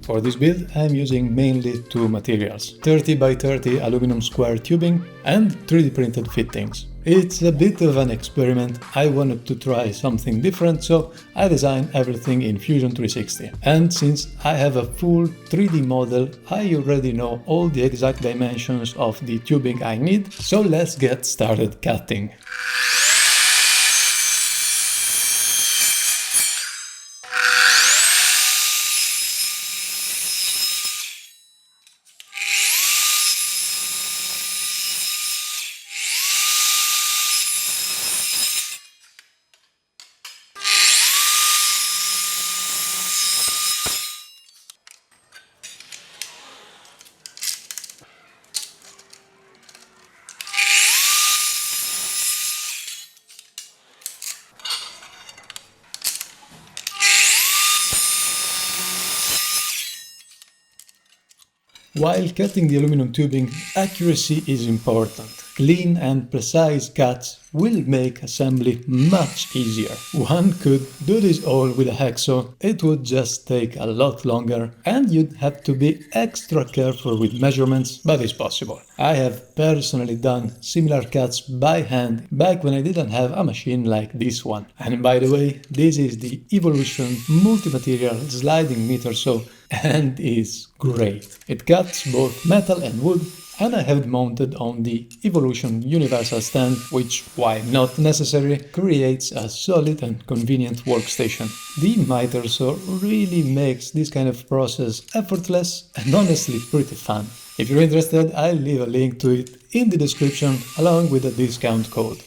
For this build I'm using mainly two materials, 30 by 30 aluminum square tubing and 3D printed fittings. It's a bit of an experiment, I wanted to try something different, so I designed everything in Fusion 360. And since I have a full 3D model, I already know all the exact dimensions of the tubing I need, so let's get started cutting. While cutting the aluminum tubing, accuracy is important. Clean and precise cuts will make assembly much easier. One could do this all with a hacksaw, it would just take a lot longer and you'd have to be extra careful with measurements, but it's possible. I have personally done similar cuts by hand back when I didn't have a machine like this one. And by the way, this is the Evolution multi-material sliding meter saw and is great. It cuts both metal and wood, and I have it mounted on the Evolution universal stand, which, while not necessary, creates a solid and convenient workstation. The miter saw really makes this kind of process effortless and honestly pretty fun. If you're interested, I'll leave a link to it in the description along with a discount code.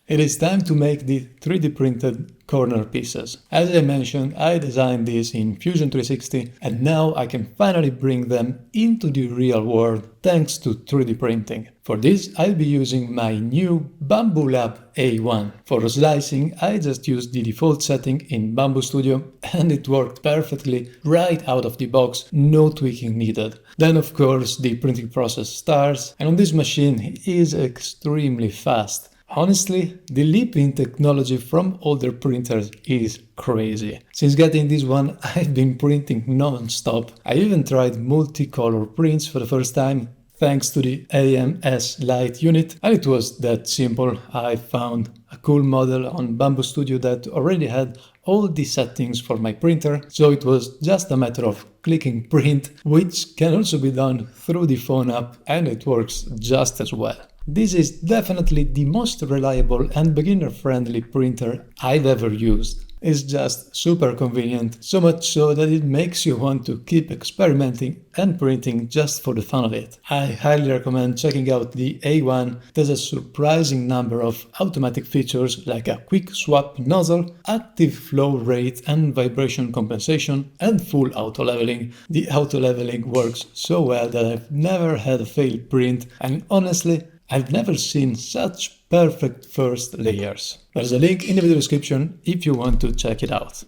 It is time to make the 3D printed corner pieces. As I mentioned, I designed these in Fusion 360 and now I can finally bring them into the real world thanks to 3D printing. For this I'll be using my new Bamboo Lab A1. For slicing I just used the default setting in Bamboo Studio and it worked perfectly right out of the box, no tweaking needed. Then of course the printing process starts, and on this machine it is extremely fast. Honestly, the leap in technology from older printers is crazy. Since getting this one, I've been printing non-stop. I even tried multicolor prints for the first time, thanks to the AMS Lite unit, and it was that simple. I found a cool model on Bamboo Studio that already had all the settings for my printer, so it was just a matter of clicking print, which can also be done through the phone app, and it works just as well. This is definitely the most reliable and beginner-friendly printer I've ever used. It's just super convenient, so much so that it makes you want to keep experimenting and printing just for the fun of it. I highly recommend checking out the A1. There's a surprising number of automatic features like a quick swap nozzle, active flow rate and vibration compensation, and full auto leveling. The auto leveling works so well that I've never had a failed print, and honestly, I've never seen such perfect first layers. There's a link in the video description if you want to check it out.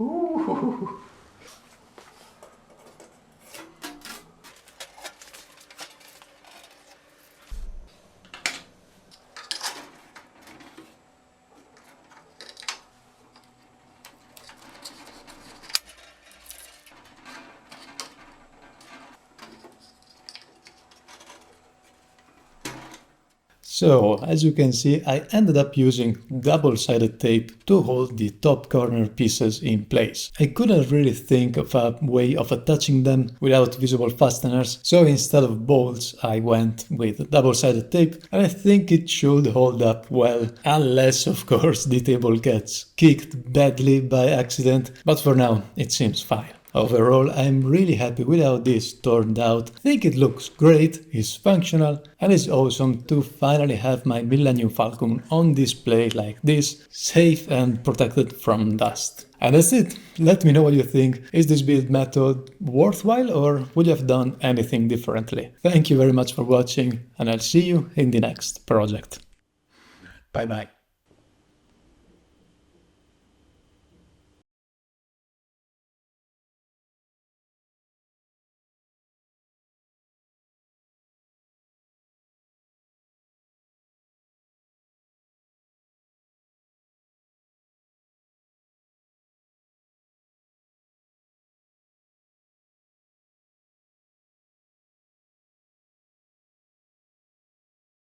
Ooh. So, as you can see, I ended up using double-sided tape to hold the top corner pieces in place. I couldn't really think of a way of attaching them without visible fasteners, so instead of bolts I went with double-sided tape, and I think it should hold up well, unless of course the table gets kicked badly by accident, but for now it seems fine. Overall, I'm really happy with how this turned out. I think it looks great, is functional, and it's awesome to finally have my Millennium Falcon on display like this, safe and protected from dust. And that's it. Let me know what you think. Is this build method worthwhile, or would you have done anything differently? Thank you very much for watching, and I'll see you in the next project. Bye bye.